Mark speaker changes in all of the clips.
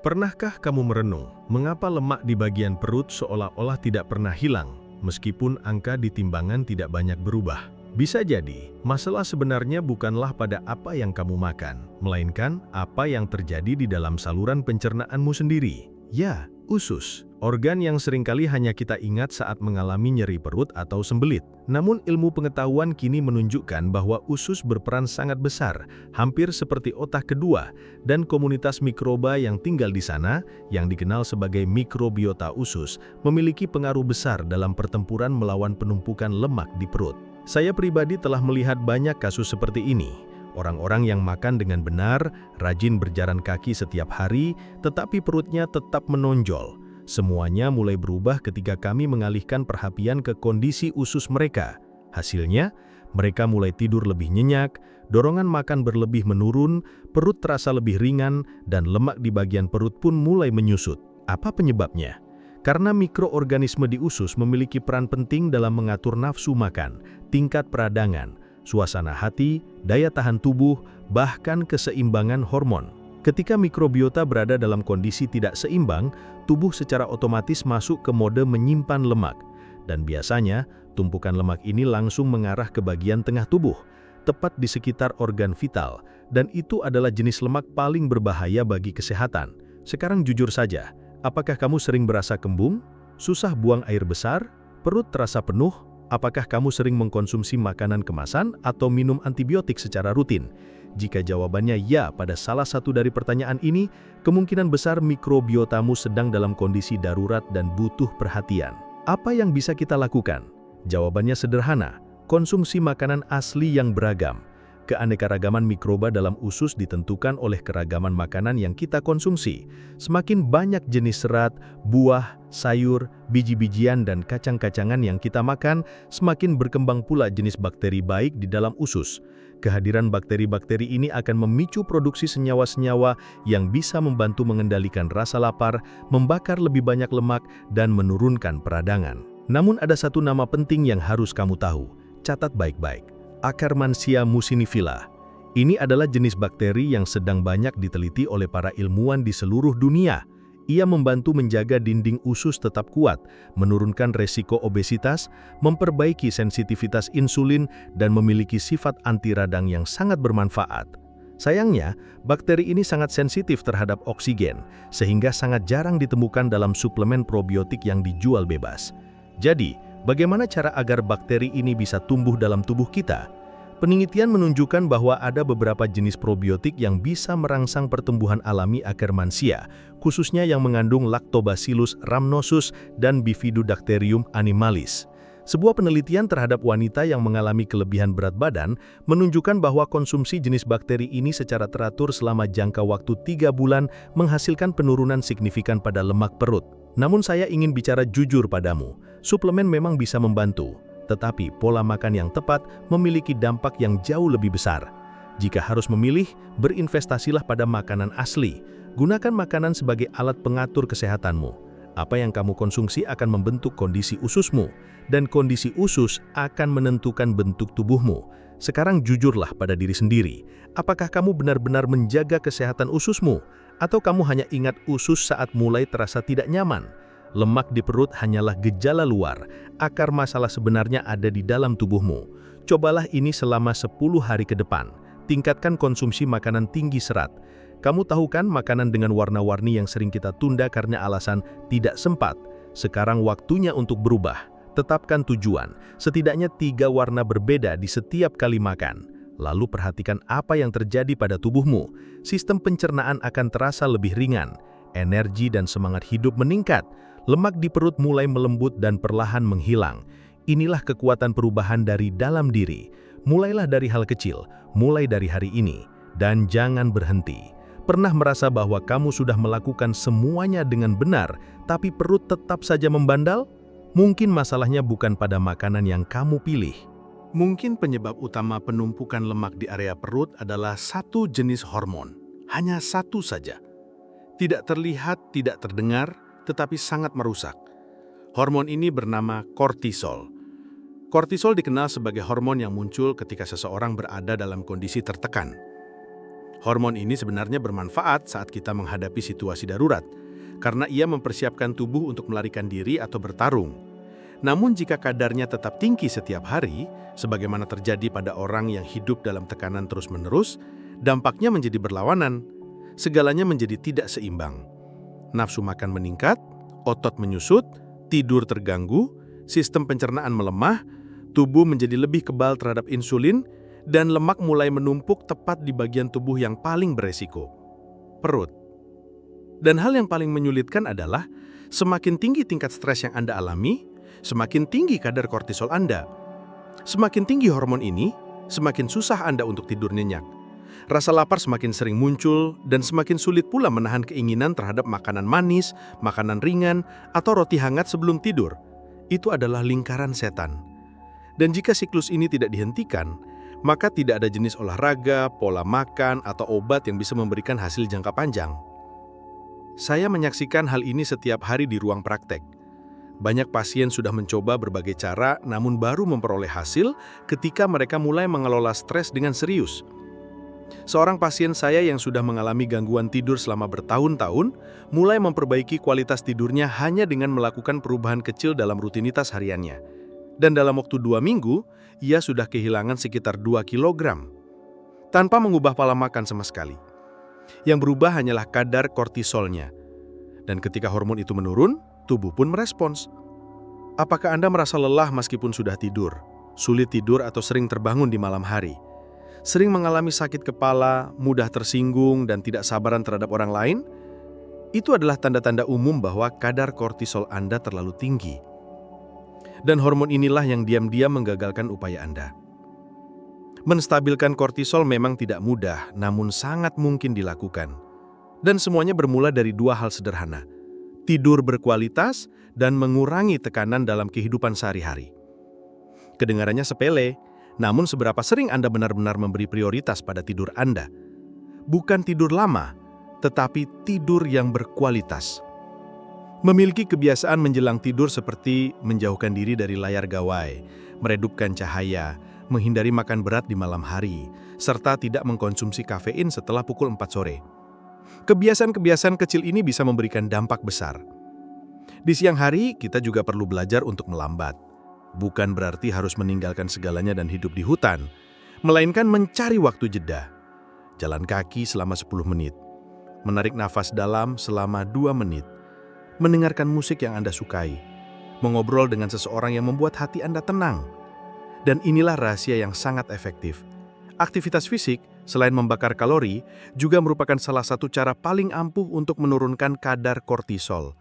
Speaker 1: Pernahkah kamu merenung, mengapa lemak di bagian perut seolah-olah tidak pernah hilang, meskipun angka di timbangan tidak banyak berubah? Bisa jadi, masalah sebenarnya bukanlah pada apa yang kamu makan, melainkan apa yang terjadi di dalam saluran pencernaanmu sendiri. Ya, usus, organ yang seringkali hanya kita ingat saat mengalami nyeri perut atau sembelit. Namun ilmu pengetahuan kini menunjukkan bahwa usus berperan sangat besar, hampir seperti otak kedua, dan komunitas mikroba yang tinggal di sana, yang dikenal sebagai mikrobiota usus, memiliki pengaruh besar dalam pertempuran melawan penumpukan lemak di perut. Saya pribadi telah melihat banyak kasus seperti ini. Orang-orang yang makan dengan benar, rajin berjalan kaki setiap hari, tetapi perutnya tetap menonjol. Semuanya mulai berubah ketika kami mengalihkan perhatian ke kondisi usus mereka. Hasilnya, mereka mulai tidur lebih nyenyak, dorongan makan berlebih menurun, perut terasa lebih ringan, dan lemak di bagian perut pun mulai menyusut. Apa penyebabnya? Karena mikroorganisme di usus memiliki peran penting dalam mengatur nafsu makan, tingkat peradangan, suasana hati, daya tahan tubuh, bahkan keseimbangan hormon. Ketika mikrobiota berada dalam kondisi tidak seimbang, tubuh secara otomatis masuk ke mode menyimpan lemak. Dan biasanya, tumpukan lemak ini langsung mengarah ke bagian tengah tubuh, tepat di sekitar organ vital, dan itu adalah jenis lemak paling berbahaya bagi kesehatan. Sekarang jujur saja, apakah kamu sering berasa kembung, susah buang air besar, perut terasa penuh? Apakah kamu sering mengkonsumsi makanan kemasan atau minum antibiotik secara rutin? Jika jawabannya ya pada salah satu dari pertanyaan ini, kemungkinan besar mikrobiotamu sedang dalam kondisi darurat dan butuh perhatian. Apa yang bisa kita lakukan? Jawabannya sederhana, konsumsi makanan asli yang beragam. Keanekaragaman mikroba dalam usus ditentukan oleh keragaman makanan yang kita konsumsi. Semakin banyak jenis serat, buah, sayur, biji-bijian, dan kacang-kacangan yang kita makan, semakin berkembang pula jenis bakteri baik di dalam usus. Kehadiran bakteri-bakteri ini akan memicu produksi senyawa-senyawa yang bisa membantu mengendalikan rasa lapar, membakar lebih banyak lemak, dan menurunkan peradangan. Namun ada satu nama penting yang harus kamu tahu. Catat baik-baik. Akkermansia muciniphila. Ini adalah jenis bakteri yang sedang banyak diteliti oleh para ilmuwan di seluruh dunia. Ia membantu menjaga dinding usus tetap kuat, menurunkan resiko obesitas, memperbaiki sensitivitas insulin, dan memiliki sifat anti radang yang sangat bermanfaat. Sayangnya, bakteri ini sangat sensitif terhadap oksigen, sehingga sangat jarang ditemukan dalam suplemen probiotik yang dijual bebas. Jadi, bagaimana cara agar bakteri ini bisa tumbuh dalam tubuh kita? Penelitian menunjukkan bahwa ada beberapa jenis probiotik yang bisa merangsang pertumbuhan alami Akkermansia, khususnya yang mengandung Lactobacillus rhamnosus dan Bifidobacterium animalis. Sebuah penelitian terhadap wanita yang mengalami kelebihan berat badan menunjukkan bahwa konsumsi jenis bakteri ini secara teratur selama jangka waktu 3 bulan menghasilkan penurunan signifikan pada lemak perut. Namun saya ingin bicara jujur padamu, suplemen memang bisa membantu, tetapi pola makan yang tepat memiliki dampak yang jauh lebih besar. Jika harus memilih, berinvestasilah pada makanan asli. Gunakan makanan sebagai alat pengatur kesehatanmu. Apa yang kamu konsumsi akan membentuk kondisi ususmu, dan kondisi usus akan menentukan bentuk tubuhmu. Sekarang jujurlah pada diri sendiri. Apakah kamu benar-benar menjaga kesehatan ususmu? Atau kamu hanya ingat usus saat mulai terasa tidak nyaman? Lemak di perut hanyalah gejala luar, akar masalah sebenarnya ada di dalam tubuhmu. Cobalah ini selama 10 hari ke depan. Tingkatkan konsumsi makanan tinggi serat. Kamu tahu kan makanan dengan warna-warni yang sering kita tunda karena alasan tidak sempat? Sekarang waktunya untuk berubah. Tetapkan tujuan, setidaknya 3 warna berbeda di setiap kali makan. Lalu perhatikan apa yang terjadi pada tubuhmu. Sistem pencernaan akan terasa lebih ringan. Energi dan semangat hidup meningkat. Lemak di perut mulai melembut dan perlahan menghilang. Inilah kekuatan perubahan dari dalam diri. Mulailah dari hal kecil, mulai dari hari ini. Dan jangan berhenti. Pernah merasa bahwa kamu sudah melakukan semuanya dengan benar, tapi perut tetap saja membandal? Mungkin masalahnya bukan pada makanan yang kamu pilih. Mungkin penyebab utama penumpukan lemak di area perut adalah satu jenis hormon. Hanya satu saja. Tidak terlihat, tidak terdengar, tetapi sangat merusak. Hormon ini bernama kortisol. Kortisol dikenal sebagai hormon yang muncul ketika seseorang berada dalam kondisi tertekan.
Speaker 2: Hormon ini sebenarnya bermanfaat saat kita menghadapi situasi darurat, karena ia mempersiapkan tubuh untuk melarikan diri atau bertarung. Namun jika kadarnya tetap tinggi setiap hari, sebagaimana terjadi pada orang yang hidup dalam tekanan terus-menerus, dampaknya menjadi berlawanan. Segalanya menjadi tidak seimbang. Nafsu makan meningkat, otot menyusut, tidur terganggu, sistem pencernaan melemah, tubuh menjadi lebih kebal terhadap insulin, dan lemak mulai menumpuk tepat di bagian tubuh yang paling beresiko, perut. Dan hal yang paling menyulitkan adalah, semakin tinggi tingkat stres yang Anda alami, semakin tinggi kadar kortisol Anda. Semakin tinggi hormon ini, semakin susah Anda untuk tidur nyenyak. Rasa lapar semakin sering muncul, dan semakin sulit pula menahan keinginan terhadap makanan manis, makanan ringan, atau roti hangat sebelum tidur. Itu adalah lingkaran setan. Dan jika siklus ini tidak dihentikan, maka tidak ada jenis olahraga, pola makan, atau obat yang bisa memberikan hasil jangka panjang. Saya menyaksikan hal ini setiap hari di ruang praktek. Banyak pasien sudah mencoba berbagai cara, namun baru memperoleh hasil ketika mereka mulai mengelola stres dengan serius. Seorang pasien saya yang sudah mengalami gangguan tidur selama bertahun-tahun, mulai memperbaiki kualitas tidurnya hanya dengan melakukan perubahan kecil dalam rutinitas hariannya. Dan dalam waktu 2 minggu, ia sudah kehilangan sekitar 2 kilogram, tanpa mengubah pola makan sama sekali. Yang berubah hanyalah kadar kortisolnya. Dan ketika hormon itu menurun, tubuh pun merespons. Apakah Anda merasa lelah meskipun sudah tidur, sulit tidur atau sering terbangun di malam hari? Sering mengalami sakit kepala, mudah tersinggung, dan tidak sabaran terhadap orang lain? Itu adalah tanda-tanda umum bahwa kadar kortisol Anda terlalu tinggi. Dan hormon inilah yang diam-diam menggagalkan upaya Anda. Menstabilkan kortisol memang tidak mudah, namun sangat mungkin dilakukan. Dan semuanya bermula dari 2 hal sederhana: tidur berkualitas dan mengurangi tekanan dalam kehidupan sehari-hari. Kedengarannya sepele, namun seberapa sering Anda benar-benar memberi prioritas pada tidur Anda? Bukan tidur lama, tetapi tidur yang berkualitas. Memiliki kebiasaan menjelang tidur seperti menjauhkan diri dari layar gawai, meredupkan cahaya, menghindari makan berat di malam hari, serta tidak mengkonsumsi kafein setelah pukul 4 sore. Kebiasaan-kebiasaan kecil ini bisa memberikan dampak besar. Di siang hari, kita juga perlu belajar untuk melambat. Bukan berarti harus meninggalkan segalanya dan hidup di hutan, melainkan mencari waktu jeda. Jalan kaki selama 10 menit, menarik nafas dalam selama 2 menit, mendengarkan musik yang Anda sukai, mengobrol dengan seseorang yang membuat hati Anda tenang. Dan inilah rahasia yang sangat efektif. Aktivitas fisik, selain membakar kalori, juga merupakan salah satu cara paling ampuh untuk menurunkan kadar kortisol.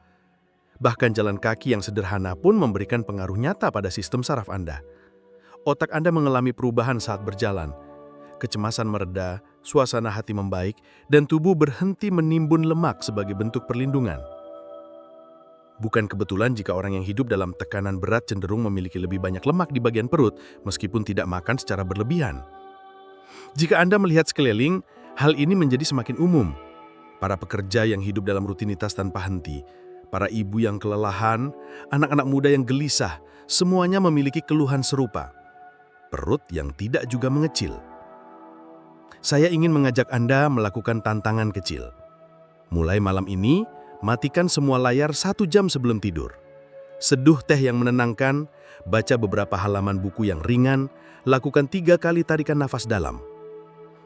Speaker 2: Bahkan jalan kaki yang sederhana pun memberikan pengaruh nyata pada sistem saraf Anda. Otak Anda mengalami perubahan saat berjalan. Kecemasan mereda, suasana hati membaik, dan tubuh berhenti menimbun lemak sebagai bentuk perlindungan. Bukan kebetulan jika orang yang hidup dalam tekanan berat cenderung memiliki lebih banyak lemak di bagian perut, meskipun tidak makan secara berlebihan. Jika Anda melihat sekeliling, hal ini menjadi semakin umum. Para pekerja yang hidup dalam rutinitas tanpa henti, para ibu yang kelelahan, anak-anak muda yang gelisah, semuanya memiliki keluhan serupa. Perut yang tidak juga mengecil. Saya ingin mengajak Anda melakukan tantangan kecil. Mulai malam ini, matikan semua layar 1 jam sebelum tidur. Seduh teh yang menenangkan, baca beberapa halaman buku yang ringan, lakukan 3 kali tarikan nafas dalam.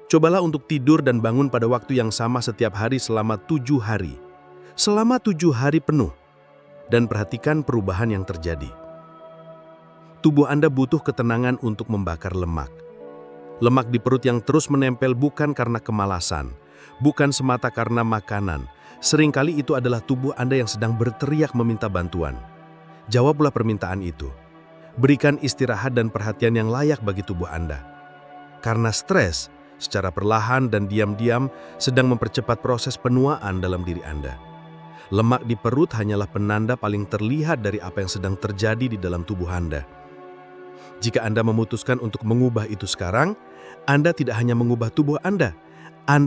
Speaker 2: Cobalah untuk tidur dan bangun pada waktu yang sama setiap hari selama 7 hari. Selama 7 hari penuh. Dan perhatikan perubahan yang terjadi. Tubuh Anda butuh ketenangan untuk membakar lemak. Lemak di perut yang terus menempel bukan karena kemalasan, bukan semata karena makanan. Seringkali itu adalah tubuh Anda yang sedang berteriak meminta bantuan. Jawablah permintaan itu. Berikan istirahat dan perhatian yang layak bagi tubuh Anda. Karena stres, secara perlahan dan diam-diam sedang mempercepat proses penuaan dalam diri Anda. Lemak di perut hanyalah penanda paling terlihat dari apa yang sedang terjadi di dalam tubuh Anda. Jika Anda memutuskan untuk mengubah itu sekarang, Anda tidak hanya mengubah tubuh Anda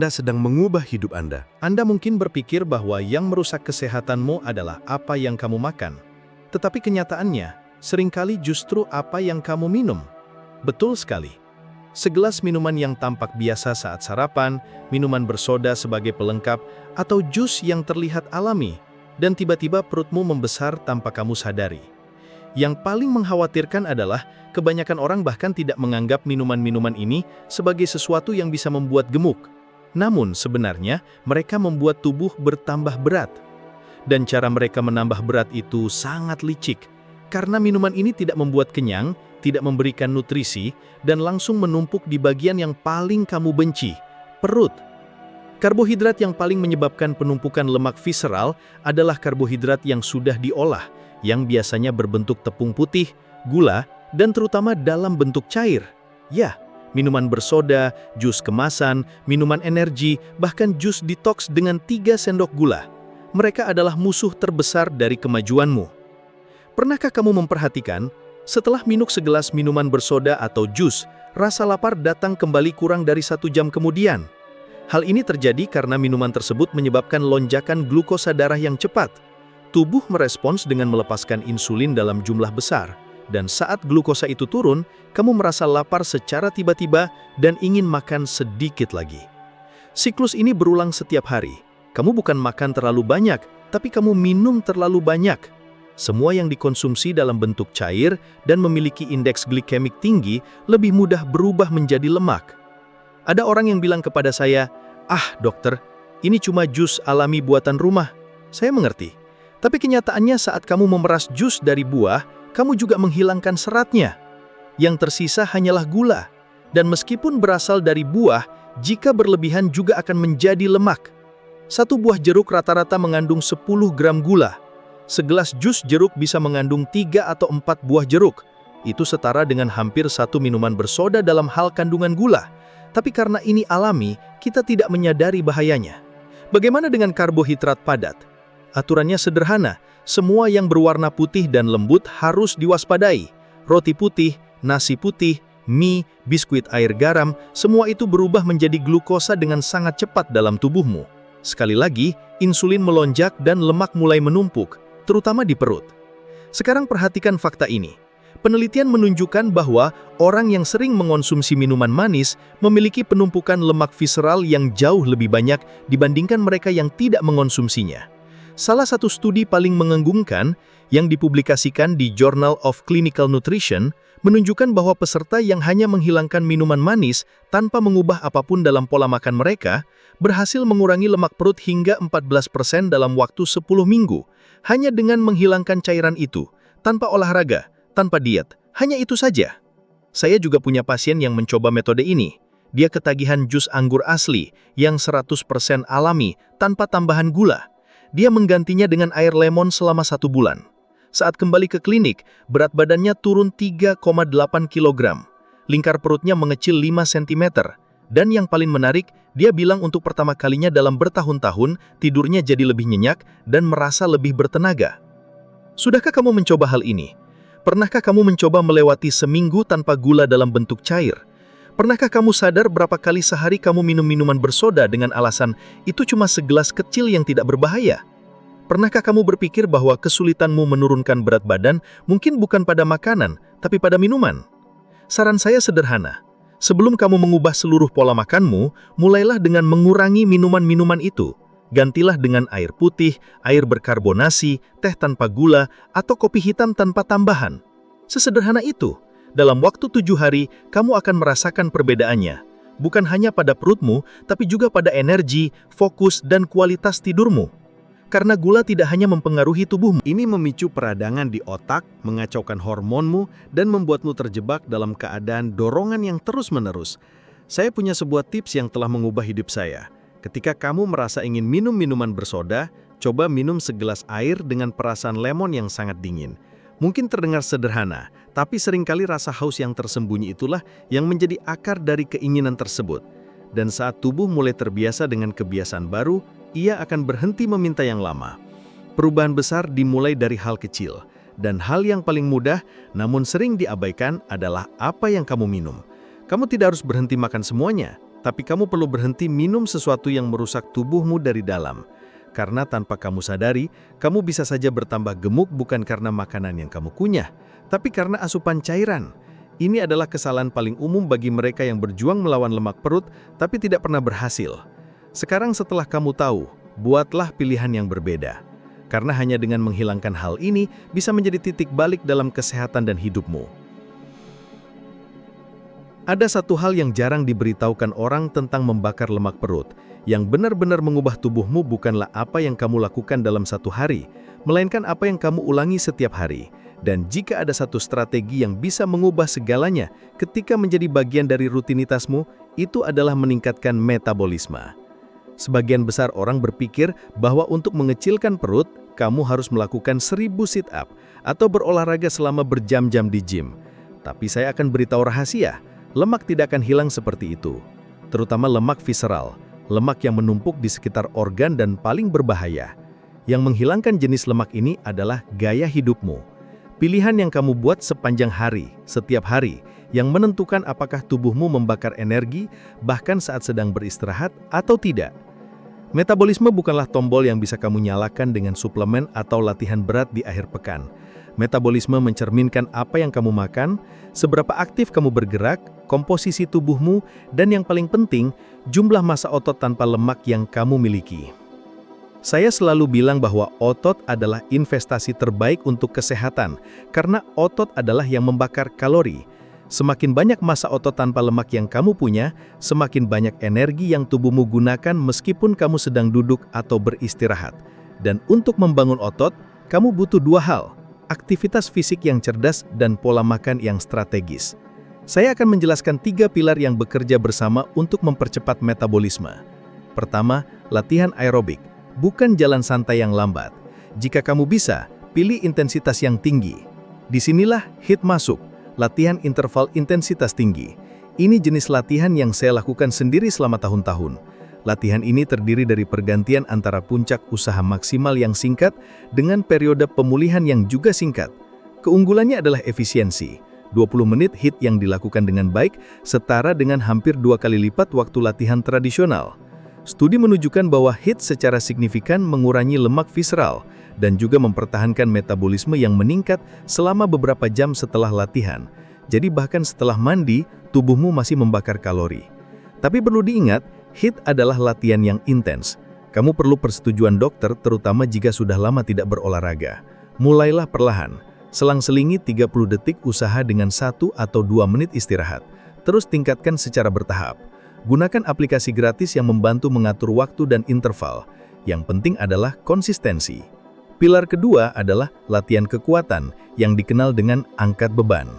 Speaker 2: sedang mengubah hidup Anda.
Speaker 1: Anda mungkin berpikir bahwa yang merusak kesehatanmu adalah apa yang kamu makan. Tetapi kenyataannya, seringkali justru apa yang kamu minum. Betul sekali. Segelas minuman yang tampak biasa saat sarapan, minuman bersoda sebagai pelengkap, atau jus yang terlihat alami, dan tiba-tiba perutmu membesar tanpa kamu sadari. Yang paling mengkhawatirkan adalah kebanyakan orang bahkan tidak menganggap minuman-minuman ini sebagai sesuatu yang bisa membuat gemuk. Namun sebenarnya mereka membuat tubuh bertambah berat. Dan cara mereka menambah berat itu sangat licik, karena minuman ini tidak membuat kenyang, tidak memberikan nutrisi, dan langsung menumpuk di bagian yang paling kamu benci, perut. Karbohidrat yang paling menyebabkan penumpukan lemak visceral adalah karbohidrat yang sudah diolah, yang biasanya berbentuk tepung putih, gula, dan terutama dalam bentuk cair. Ya, minuman bersoda, jus kemasan, minuman energi, bahkan jus detox dengan 3 sendok gula. Mereka adalah musuh terbesar dari kemajuanmu. Pernahkah kamu memperhatikan, setelah minum segelas minuman bersoda atau jus, rasa lapar datang kembali kurang dari 1 jam kemudian? Hal ini terjadi karena minuman tersebut menyebabkan lonjakan glukosa darah yang cepat. Tubuh merespons dengan melepaskan insulin dalam jumlah besar, dan saat glukosa itu turun, kamu merasa lapar secara tiba-tiba dan ingin makan sedikit lagi. Siklus ini berulang setiap hari. Kamu bukan makan terlalu banyak, tapi kamu minum terlalu banyak. Semua yang dikonsumsi dalam bentuk cair dan memiliki indeks glikemik tinggi lebih mudah berubah menjadi lemak. Ada orang yang bilang kepada saya, "Ah, dokter, ini cuma jus alami buatan rumah." Saya mengerti. Tapi kenyataannya saat kamu memeras jus dari buah, kamu juga menghilangkan seratnya. Yang tersisa hanyalah gula. Dan meskipun berasal dari buah, jika berlebihan juga akan menjadi lemak. 1 buah jeruk rata-rata mengandung 10 gram gula. Segelas jus jeruk bisa mengandung 3 atau 4 buah jeruk. Itu setara dengan hampir 1 minuman bersoda dalam hal kandungan gula. Tapi karena ini alami, kita tidak menyadari bahayanya. Bagaimana dengan karbohidrat padat? Aturannya sederhana, semua yang berwarna putih dan lembut harus diwaspadai. Roti putih, nasi putih, mie, biskuit air garam, semua itu berubah menjadi glukosa dengan sangat cepat dalam tubuhmu. Sekali lagi, insulin melonjak dan lemak mulai menumpuk, terutama di perut. Sekarang perhatikan fakta ini. Penelitian menunjukkan bahwa orang yang sering mengonsumsi minuman manis memiliki penumpukan lemak visceral yang jauh lebih banyak dibandingkan mereka yang tidak mengonsumsinya. Salah satu studi paling mengganggukan yang dipublikasikan di Journal of Clinical Nutrition menunjukkan bahwa peserta yang hanya menghilangkan minuman manis tanpa mengubah apapun dalam pola makan mereka berhasil mengurangi lemak perut hingga 14% dalam waktu 10 minggu, hanya dengan menghilangkan cairan itu, tanpa olahraga, tanpa diet, hanya itu saja. Saya juga punya pasien yang mencoba metode ini. Dia ketagihan jus anggur asli yang 100% alami tanpa tambahan gula. Dia menggantinya dengan air lemon selama 1 bulan. Saat kembali ke klinik, berat badannya turun 3,8 kg. Lingkar perutnya mengecil 5 cm. Dan yang paling menarik, dia bilang untuk pertama kalinya dalam bertahun-tahun, tidurnya jadi lebih nyenyak dan merasa lebih bertenaga. Sudahkah kamu mencoba hal ini? Pernahkah kamu mencoba melewati seminggu tanpa gula dalam bentuk cair? Pernahkah kamu sadar berapa kali sehari kamu minum minuman bersoda dengan alasan itu cuma segelas kecil yang tidak berbahaya? Pernahkah kamu berpikir bahwa kesulitanmu menurunkan berat badan mungkin bukan pada makanan, tapi pada minuman? Saran saya sederhana. Sebelum kamu mengubah seluruh pola makanmu, mulailah dengan mengurangi minuman-minuman itu. Gantilah dengan air putih, air berkarbonasi, teh tanpa gula, atau kopi hitam tanpa tambahan. Sesederhana itu. Dalam waktu 7 hari, kamu akan merasakan perbedaannya. Bukan hanya pada perutmu, tapi juga pada energi, fokus, dan kualitas tidurmu. Karena gula tidak hanya mempengaruhi tubuhmu.
Speaker 2: Ini memicu peradangan di otak, mengacaukan hormonmu, dan membuatmu terjebak dalam keadaan dorongan yang terus-menerus. Saya punya sebuah tips yang telah mengubah hidup saya. Ketika kamu merasa ingin minum minuman bersoda, coba minum segelas air dengan perasan lemon yang sangat dingin. Mungkin terdengar sederhana, tapi seringkali rasa haus yang tersembunyi itulah yang menjadi akar dari keinginan tersebut. Dan saat tubuh mulai terbiasa dengan kebiasaan baru, ia akan berhenti meminta yang lama. Perubahan besar dimulai dari hal kecil, dan hal yang paling mudah namun sering diabaikan adalah apa yang kamu minum. Kamu tidak harus berhenti makan semuanya, tapi kamu perlu berhenti minum sesuatu yang merusak tubuhmu dari dalam. Karena tanpa kamu sadari, kamu bisa saja bertambah gemuk bukan karena makanan yang kamu kunyah, tapi karena asupan cairan.
Speaker 1: Ini adalah kesalahan paling umum bagi mereka yang berjuang melawan lemak perut tapi tidak pernah berhasil. Sekarang setelah kamu tahu, buatlah pilihan yang berbeda. Karena hanya dengan menghilangkan hal ini bisa menjadi titik balik dalam kesehatan dan hidupmu. Ada satu hal yang jarang diberitahukan orang tentang membakar lemak perut. Yang benar-benar mengubah tubuhmu bukanlah apa yang kamu lakukan dalam satu hari, melainkan apa yang kamu ulangi setiap hari. Dan jika ada satu strategi yang bisa mengubah segalanya ketika menjadi bagian dari rutinitasmu, itu adalah meningkatkan metabolisme. Sebagian besar orang berpikir bahwa untuk mengecilkan perut, kamu harus melakukan 1000 sit-up atau berolahraga selama berjam-jam di gym. Tapi saya akan beritahu rahasia, lemak tidak akan hilang seperti itu. Terutama lemak visceral, lemak yang menumpuk di sekitar organ dan paling berbahaya. Yang menghilangkan jenis lemak ini adalah gaya hidupmu. Pilihan yang kamu buat sepanjang hari, setiap hari, yang menentukan apakah tubuhmu membakar energi, bahkan saat sedang beristirahat atau tidak. Metabolisme bukanlah tombol yang bisa kamu nyalakan dengan suplemen atau latihan berat di akhir pekan. Metabolisme mencerminkan apa yang kamu makan, seberapa aktif kamu bergerak, komposisi tubuhmu, dan yang paling penting, jumlah massa otot tanpa lemak yang kamu miliki. Saya selalu bilang bahwa otot adalah investasi terbaik untuk kesehatan, karena otot adalah yang membakar kalori. Semakin banyak massa otot tanpa lemak yang kamu punya, semakin banyak energi yang tubuhmu gunakan meskipun kamu sedang duduk atau beristirahat. Dan untuk membangun otot, kamu butuh dua hal, aktivitas fisik yang cerdas dan pola makan yang strategis. Saya akan menjelaskan 3 pilar yang bekerja bersama untuk mempercepat metabolisme. Pertama, latihan aerobik. Bukan jalan santai yang lambat. Jika kamu bisa, pilih intensitas yang tinggi. Disinilah HIIT masuk, latihan interval intensitas tinggi. Ini jenis latihan yang saya lakukan sendiri selama tahun-tahun. Latihan ini terdiri dari pergantian antara puncak usaha maksimal yang singkat dengan periode pemulihan yang juga singkat. Keunggulannya adalah efisiensi. 20 menit HIIT yang dilakukan dengan baik setara dengan hampir 2 kali lipat waktu latihan tradisional. Studi menunjukkan bahwa HIIT secara signifikan mengurangi lemak visceral dan juga mempertahankan metabolisme yang meningkat selama beberapa jam setelah latihan. Jadi bahkan setelah mandi, tubuhmu masih membakar kalori. Tapi perlu diingat, HIIT adalah latihan yang intens. Kamu perlu persetujuan dokter terutama jika sudah lama tidak berolahraga. Mulailah perlahan, selang-selingi 30 detik usaha dengan 1 atau 2 menit istirahat. Terus tingkatkan secara bertahap. Gunakan aplikasi gratis yang membantu mengatur waktu dan interval. Yang penting adalah konsistensi. Pilar kedua adalah latihan kekuatan yang dikenal dengan angkat beban.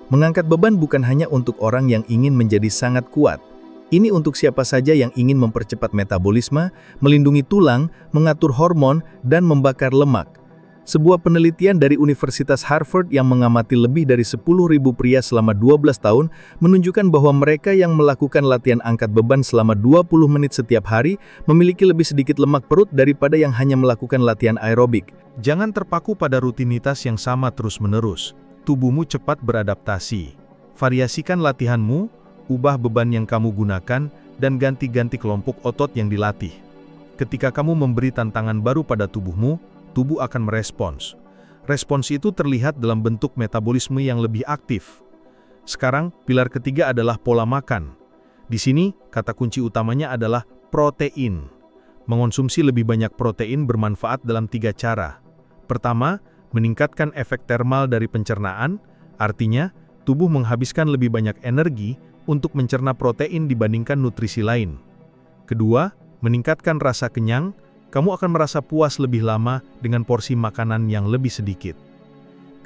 Speaker 1: Mengangkat beban bukan hanya untuk orang yang ingin menjadi sangat kuat. Ini untuk siapa saja yang ingin mempercepat metabolisme, melindungi tulang, mengatur hormon, dan membakar lemak. Sebuah penelitian dari Universitas Harvard yang mengamati lebih dari 10.000 pria selama 12 tahun menunjukkan bahwa mereka yang melakukan latihan angkat beban selama 20 menit setiap hari memiliki lebih sedikit lemak perut daripada yang hanya melakukan latihan aerobik.
Speaker 2: Jangan terpaku pada rutinitas yang sama terus-menerus. Tubuhmu cepat beradaptasi. Variasikan latihanmu, ubah beban yang kamu gunakan, dan ganti-ganti kelompok otot yang dilatih. Ketika kamu memberi tantangan baru pada tubuhmu, tubuh akan merespons. Respons itu terlihat dalam bentuk metabolisme yang lebih aktif. Sekarang, pilar ketiga adalah pola makan. Di sini, kata kunci utamanya adalah protein. Mengonsumsi lebih banyak protein bermanfaat dalam 3 cara. Pertama, meningkatkan efek termal dari pencernaan, artinya, tubuh menghabiskan lebih banyak energi untuk mencerna protein dibandingkan nutrisi lain. Kedua, meningkatkan rasa kenyang. Kamu akan merasa puas lebih lama dengan porsi makanan yang lebih sedikit.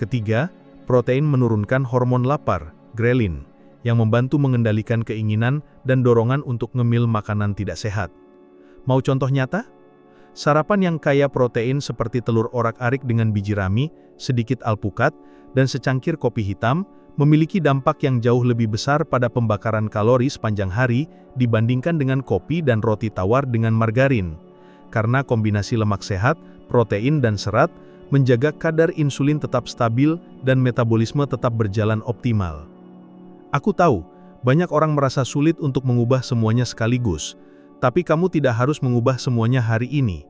Speaker 2: Ketiga, protein menurunkan hormon lapar, grelin, yang membantu mengendalikan keinginan dan dorongan untuk ngemil makanan tidak sehat. Mau contoh nyata? Sarapan yang kaya protein seperti telur orak-arik dengan biji rami, sedikit alpukat, dan secangkir kopi hitam, memiliki dampak yang jauh lebih besar pada pembakaran kalori sepanjang hari dibandingkan dengan kopi dan roti tawar dengan margarin. Karena kombinasi lemak sehat, protein dan serat, menjaga kadar insulin tetap stabil dan metabolisme tetap berjalan optimal. Aku tahu, banyak orang merasa sulit untuk mengubah semuanya sekaligus, tapi kamu tidak harus mengubah semuanya hari ini.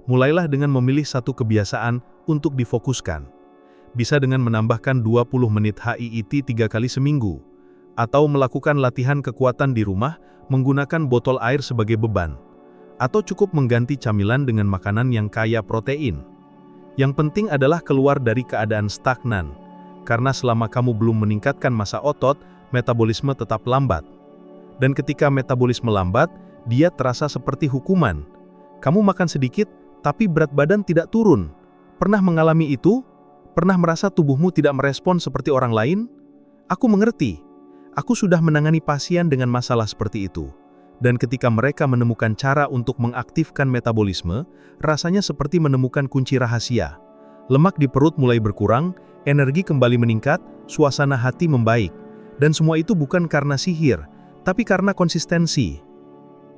Speaker 2: Mulailah dengan memilih satu kebiasaan untuk difokuskan. Bisa dengan menambahkan 20 menit HIIT 3 kali seminggu, atau melakukan latihan kekuatan di rumah menggunakan botol air sebagai beban, atau cukup mengganti camilan dengan makanan yang kaya protein. Yang penting adalah keluar dari keadaan stagnan, karena selama kamu belum meningkatkan massa otot, metabolisme tetap lambat. Dan ketika metabolisme lambat, dia terasa seperti hukuman. Kamu makan sedikit, tapi berat badan tidak turun. Pernah mengalami itu? Pernah merasa tubuhmu tidak merespon seperti orang lain? Aku mengerti. Aku sudah menangani pasien dengan masalah seperti itu. Dan ketika mereka menemukan cara untuk mengaktifkan metabolisme, rasanya seperti menemukan kunci rahasia. Lemak di perut mulai berkurang, energi kembali meningkat, suasana hati membaik. Dan semua itu bukan karena sihir, tapi karena konsistensi.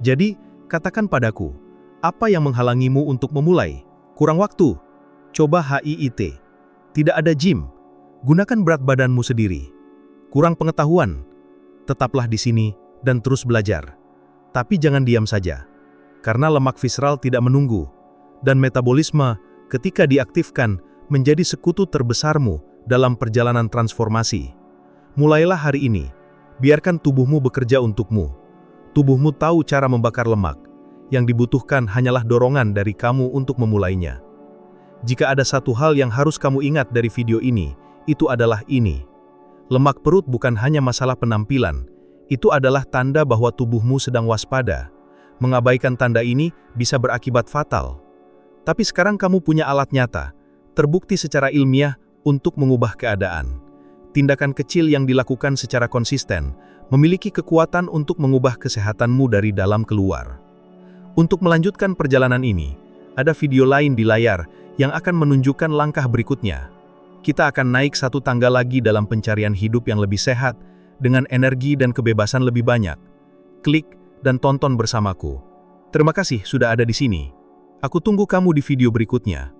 Speaker 2: Jadi, katakan padaku, apa yang menghalangimu untuk memulai? Kurang waktu? Coba HIIT. Tidak ada gym. Gunakan berat badanmu sendiri. Kurang pengetahuan? Tetaplah di sini dan terus belajar. Tapi jangan diam saja. Karena lemak visceral tidak menunggu. Dan metabolisme, ketika diaktifkan, menjadi sekutu terbesarmu dalam perjalanan transformasi. Mulailah hari ini. Biarkan tubuhmu bekerja untukmu. Tubuhmu tahu cara membakar lemak. Yang dibutuhkan hanyalah dorongan dari kamu untuk memulainya. Jika ada satu hal yang harus kamu ingat dari video ini, itu adalah ini. Lemak perut bukan hanya masalah penampilan, itu adalah tanda bahwa tubuhmu sedang waspada. Mengabaikan tanda ini bisa berakibat fatal. Tapi sekarang kamu punya alat nyata, terbukti secara ilmiah untuk mengubah keadaan. Tindakan kecil yang dilakukan secara konsisten, memiliki kekuatan untuk mengubah kesehatanmu dari dalam keluar. Untuk melanjutkan perjalanan ini, ada video lain di layar yang akan menunjukkan langkah berikutnya. Kita akan naik satu tangga lagi dalam pencarian hidup yang lebih sehat, dengan energi dan kebebasan lebih banyak. Klik dan tonton bersamaku. Terima kasih sudah ada di sini. Aku tunggu kamu di video berikutnya.